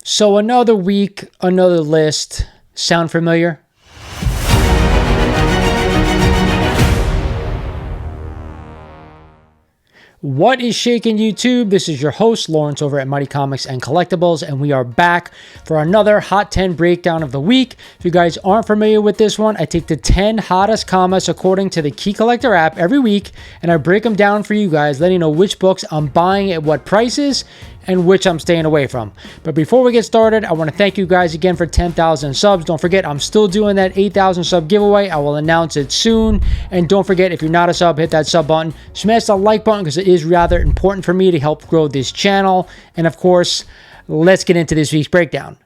So another week, another list. Sound familiar? What is shaking YouTube? This is your host, Lawrence, over at Mighty Comics and Collectibles, and we are back for another Hot 10 breakdown of the week. If you guys aren't familiar with this one, I take the 10 hottest comics according to the Key Collector app every week, and I break them down for you guys, letting you know which books I'm buying at what prices and which I'm staying away from. But before we get started, I want to thank you guys again for 10,000 subs. Don't forget, I'm still doing that 8,000 sub giveaway. I will announce it soon. And don't forget, if you're not a sub, hit that sub button. Smash the like button because it is rather important for me to help grow this channel. And of course, let's get into this week's breakdown.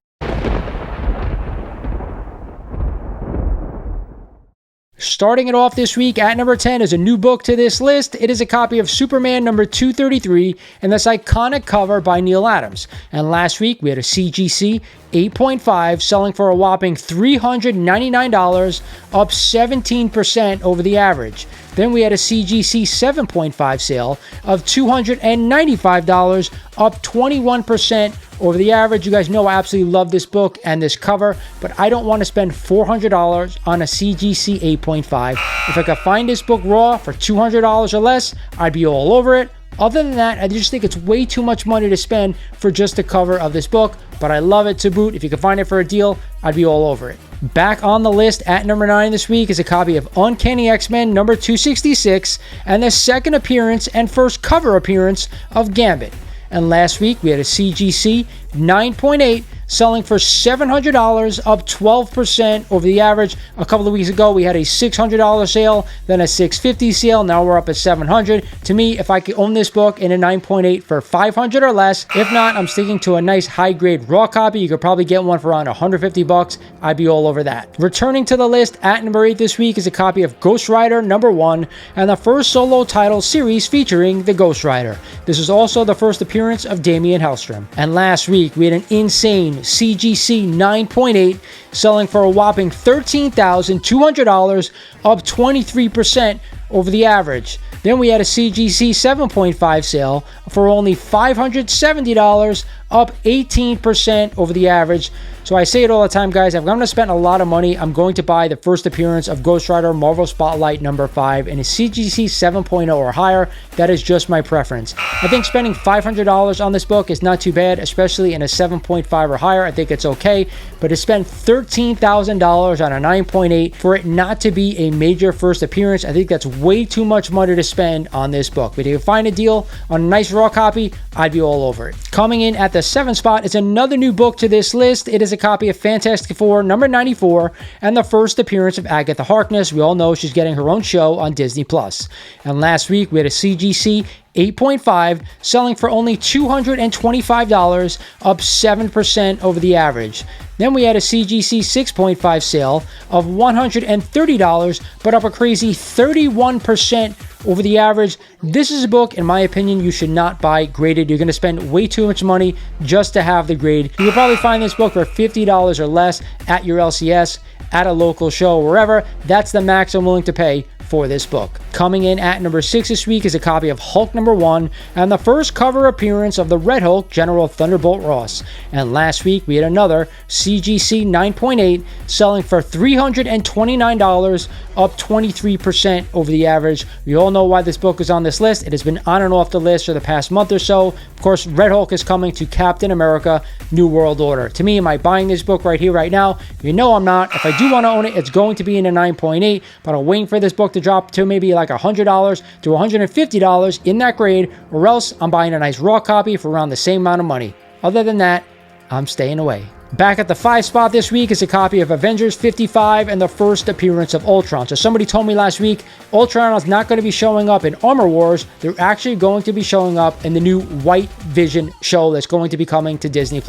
Starting it off this week at number 10 is a new book to this list. It is a copy of Superman number 233 and this iconic cover by Neil Adams. And last week we had a CGC 8.5 selling for a whopping $399, up 17% over the average. Then we had a CGC 7.5 sale of $295, up 21% over the average. You guys know I absolutely love this book and this cover, but I don't want to spend $400 on a CGC 8.5. If I could find this book raw for $200 or less, I'd be all over it. Other than that, I just think it's way too much money to spend for just the cover of this book, but I love it to boot. If you can find it for a deal, I'd be all over it. Back on the list at number 9 this week is a copy of Uncanny X-Men number 266 and the second appearance and first cover appearance of Gambit. And last week we had a CGC 9.8 selling for $700, up 12% over the average. A couple of weeks ago we had a $600 sale, then a $650 sale. Now we're up at $700. To me, if I could own this book in a 9.8 for $500 or less, if not, I'm sticking to a nice high-grade raw copy. You could probably get one for around $150. I'd be all over that. Returning to the list at number 8 this week is a copy of Ghost Rider number 1 and the first solo title series featuring the Ghost Rider. This is also the first appearance of Damian Hellstrom. And last week we had an insane CGC 9.8 selling for a whopping $13,200, up 23% over the average. Then we had a CGC 7.5 sale for only $570, up 18% over the average. So I say it all the time, guys, if I'm going to spend a lot of money, I'm going to buy the first appearance of Ghost Rider Marvel Spotlight number 5 in a CGC 7.0 or higher. That is just my preference. I think spending $500 on this book is not too bad, especially in a 7.5 or higher. I think it's okay, but to spend $13,000 on a 9.8 for it not to be a major first appearance, I think that's way too much money to spend on this book. But if you find a deal on a nice raw copy, I'd be all over it. Coming in at the 7th spot is another new book to this list. It is a copy of Fantastic Four number 94 and the first appearance of Agatha Harkness. We all know she's getting her own show on Disney+. And last week we had a CGC 8.5 selling for only $225, up 7% over the average. Then we had a CGC 6.5 sale of $130, but up a crazy 31% over the average. This is a book, in my opinion, you should not buy graded. You're going to spend way too much money just to have the grade. You can probably find this book for $50 or less at your LCS, at a local show, wherever. That's the max I'm willing to pay for this book. Coming in at number 6 this week is a copy of Hulk number 1 and the first cover appearance of the Red Hulk, General Thunderbolt Ross. And last week we had another CGC 9.8 selling for $329, up 23% over the average. We all know why this book is on this list. It has been on and off the list for the past month or so. Of course, Red Hulk is coming to Captain America New World Order. To me, am I buying this book right here, right now? You know I'm not. If I do want to own it, it's going to be in a 9.8, but I'm waiting for this book to drop to maybe like $100 to $150 in that grade, or else I'm buying a nice raw copy for around the same amount of money. Other than that, I'm staying away. Back at the 5 spot this week is a copy of Avengers 55 and the first appearance of Ultron. So somebody told me last week, Ultron is not going to be showing up in Armor Wars. They're actually going to be showing up in the new White Vision show that's going to be coming to Disney+.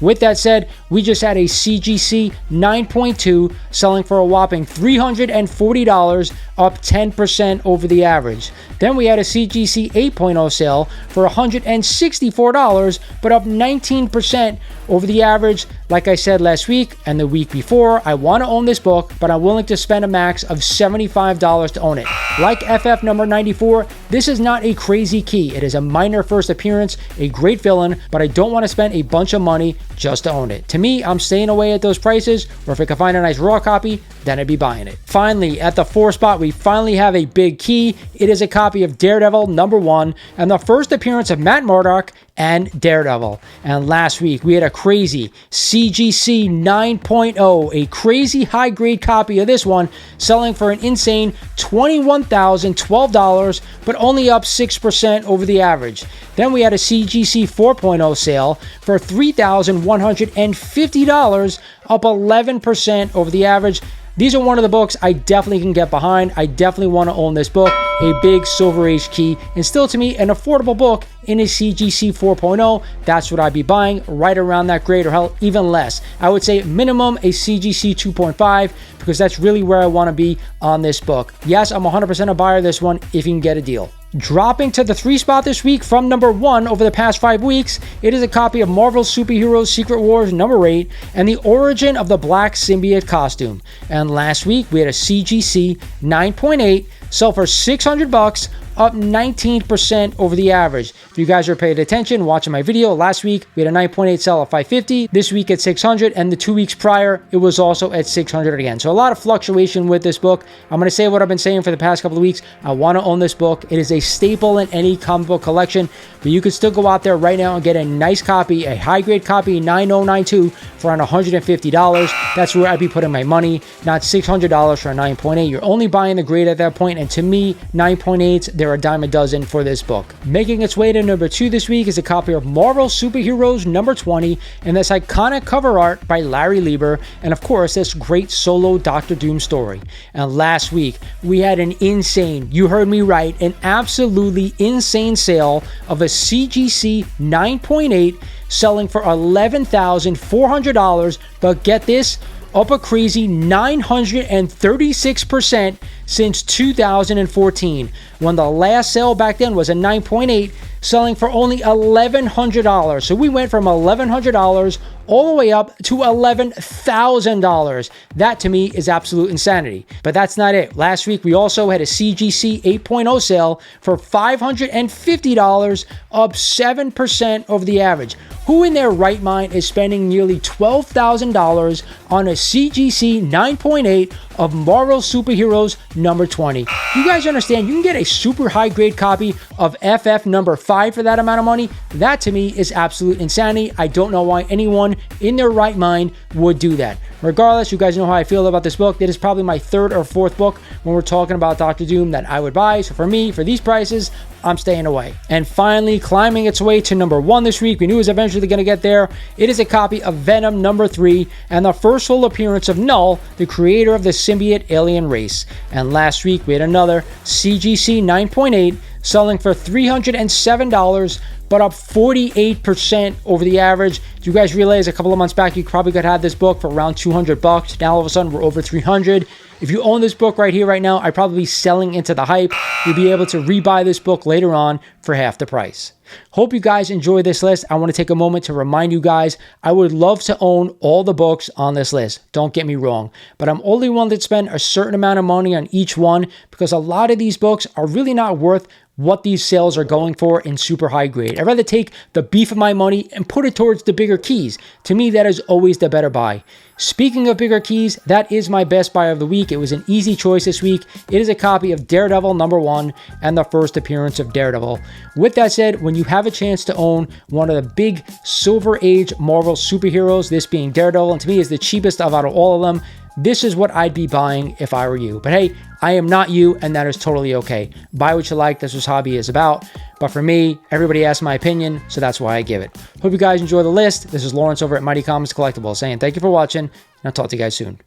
With that said, we just had a CGC 9.2 selling for a whopping $340, up 10% over the average. Then we had a CGC 8.0 sale for $164, but up 19% over the average. Like I said last week and the week before, I want to own this book, but I'm willing to spend a max of $75 to own it. Like FF number 94, This is not a crazy key. It is a minor first appearance, a great villain, but I don't want to spend a bunch of money just to own it. To me, I'm staying away at those prices, or if I can find a nice raw copy, then I'd be buying it. Finally, at the 4th spot, we finally have a big key. It is a copy of Daredevil #1 and the first appearance of Matt Murdock and Daredevil. And last week, we had a crazy CGC 9.0, a crazy high-grade copy of this one, selling for an insane $21,012, but only up 6% over the average. Then we had a CGC 4.0 sale for $3,150, up 11% over the average. These are one of the books I definitely can get behind. I definitely want to own this book, a big Silver Age key, and still to me, an affordable book in a CGC 4.0. That's what I'd be buying, right around that grade, or hell, even less. I would say minimum a CGC 2.5, because that's really where I want to be on this book. Yes, I'm 100% a buyer of this one if you can get a deal. Dropping to the 3 spot this week from #1 over the past 5 weeks, it is a copy of Marvel Superheroes Secret Wars #8 and the origin of the Black Symbiote costume. And last week we had a CGC 9.8 sell for $600, up 19% over the average. If you guys are paying attention, watching my video, last week we had a 9.8 sell at $550, this week at $600, and the 2 weeks prior, it was also at $600 again. So a lot of fluctuation with this book. I'm going to say what I've been saying for the past couple of weeks. I want to own this book. It is a staple in any comic book collection, but you could still go out there right now and get a nice copy, a high-grade copy, 9092, for around $150. That's where I'd be putting my money, not $600 for a 9.8. You're only buying the grade at that point, and to me, 9.8s, they're a dime a dozen for this book. Making its way to #2 this week is a copy of Marvel Superheroes #20 and this iconic cover art by Larry Lieber, and of course this great solo Doctor Doom story. And last week we had an insane, you heard me right, an absolutely insane sale of a CGC 9.8 selling for $11,400, but get this, up a crazy 936% since 2014, when the last sale back then was a 9.8 selling for only $1,100. So we went from $1,100 all the way up to $11,000. That to me is absolute insanity. But that's not it. Last week we also had a CGC 8.0 sale for $550, up 7% over the average. Who in their right mind is spending nearly $12,000 on a CGC 9.8 of Marvel Superheroes #20? You guys understand you can get a super high grade copy of FF #5 for that amount of money? That to me is absolute insanity. I don't know why anyone in their right mind would do that. Regardless, you guys know how I feel about this book. It is probably my 3rd or 4th book when we're talking about Doctor Doom that I would buy. So for me, for these prices, I'm staying away. And finally, climbing its way to #1 this week, we knew it was eventually going to get there. It is a copy of Venom #3 and the first full appearance of Null, the creator of the symbiote alien race. And last week, we had another CGC 9.8 selling for $307, but up 48% over the average. Do you guys realize a couple of months back you probably could have this book for around $200? Now all of a sudden we're over $300. If you own this book right here, right now, I'd probably be selling into the hype. You'll be able to rebuy this book later on for half the price. Hope you guys enjoy this list. I want to take a moment to remind you guys, I would love to own all the books on this list. Don't get me wrong, but I'm only willing to spend a certain amount of money on each one because a lot of these books are really not worth what these sales are going for in super high grade. I'd rather take the beef of my money and put it towards the bigger keys. To me, that is always the better buy. Speaking of bigger keys, that is my best buy of the week. It was an easy choice this week. It is a copy of Daredevil #1 and the first appearance of Daredevil. With that said, when you have a chance to own one of the big Silver Age Marvel superheroes, this being Daredevil, and to me is the cheapest out of all of them, this is what I'd be buying if I were you. But hey, I am not you, and that is totally okay. Buy what you like. That's what hobby is about. But for me, everybody asks my opinion, so that's why I give it. Hope you guys enjoy the list. This is Lawrence over at Mighty Comics Collectibles saying thank you for watching, and I'll talk to you guys soon.